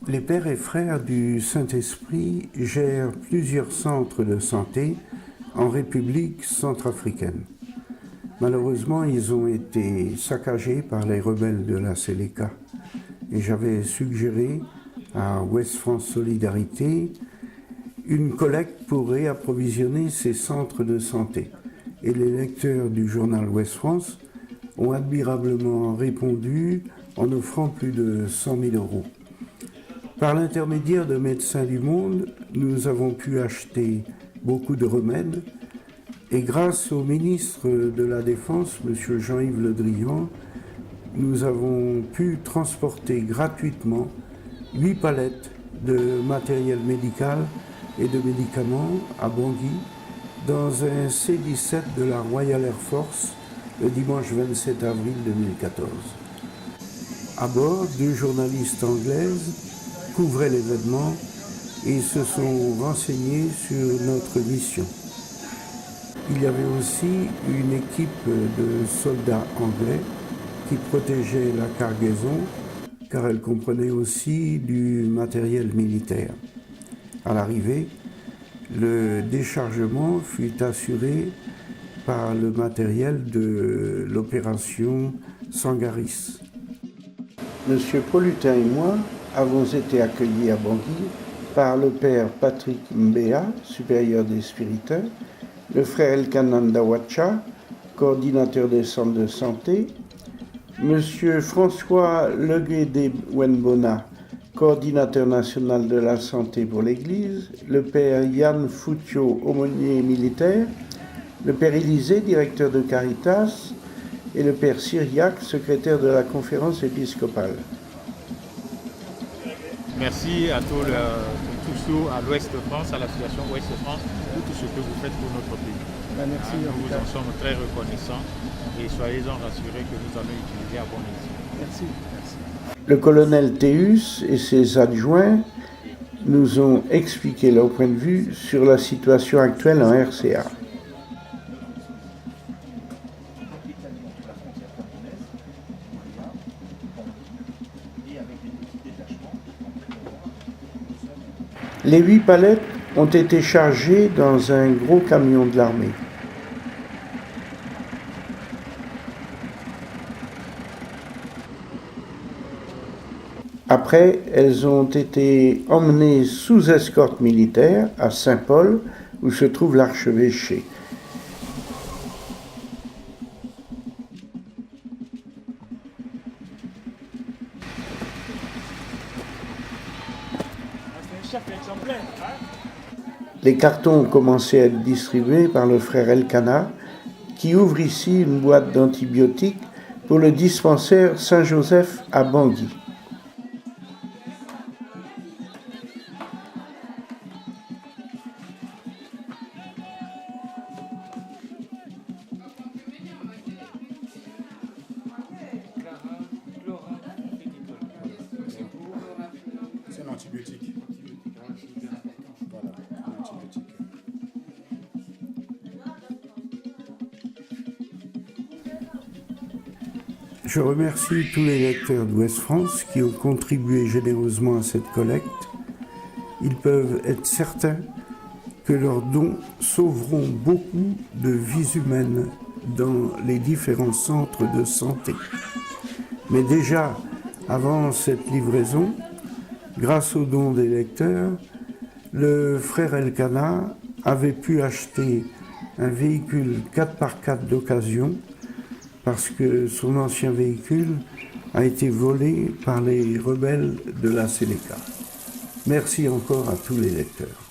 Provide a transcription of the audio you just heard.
Les Pères et Frères du Saint-Esprit gèrent plusieurs centres de santé en République centrafricaine. Malheureusement, ils ont été saccagés par les rebelles de la Séléka. Et j'avais suggéré à Ouest France Solidarité une collecte pour réapprovisionner ces centres de santé. Et les lecteurs du journal Ouest France ont admirablement répondu en offrant plus de 100 000 €. Par l'intermédiaire de Médecins du Monde, nous avons pu acheter beaucoup de remèdes et grâce au ministre de la Défense, M. Jean-Yves Le Drian, nous avons pu transporter gratuitement 8 palettes de matériel médical et de médicaments à Bangui dans un C-17 de la Royal Air Force le dimanche 27 avril 2014. À bord, 2 journalistes anglaises couvraient l'événement et se sont renseignés sur notre mission. Il y avait aussi une équipe de soldats anglais qui protégeait la cargaison car elle comprenait aussi du matériel militaire. À l'arrivée, le déchargement fut assuré par le matériel de l'opération Sangaris. Monsieur Polutin et moi avons été accueillis à Bangui par le père Patrick Mbea, supérieur des spiriteurs, le frère Elkanan Dawacha, coordinateur des centres de santé, monsieur François Leguédé Wenbona, coordinateur national de la santé pour l'Église, le père Yann Foutio, aumônier militaire, le père Élisée, directeur de Caritas, et le père Syriac, secrétaire de la conférence épiscopale. Merci à tous ceux à l'Ouest de France, à l'association Ouest de France, pour tout ce que vous faites pour notre pays. Merci. Nous vous en sommes très reconnaissants et soyez-en rassurés que nous allons utiliser à bon escient. Merci. Merci. Le colonel Théus et ses adjoints nous ont expliqué leur point de vue sur la situation actuelle en RCA. Les 8 palettes ont été chargées dans un gros camion de l'armée. Après, elles ont été emmenées sous escorte militaire à Saint-Paul, où se trouve l'archevêché. Les cartons ont commencé à être distribués par le frère Elkana, qui ouvre ici une boîte d'antibiotiques pour le dispensaire Saint-Joseph à Bangui. C'est un antibiotique. Voilà, un antibiotique. Je remercie tous les lecteurs d'Ouest France qui ont contribué généreusement à cette collecte. Ils peuvent être certains que leurs dons sauveront beaucoup de vies humaines dans les différents centres de santé. Mais déjà, avant cette livraison, grâce aux dons des lecteurs, le frère Elkana avait pu acheter un véhicule 4x4 d'occasion parce que son ancien véhicule a été volé par les rebelles de la Séléka. Merci encore à tous les lecteurs.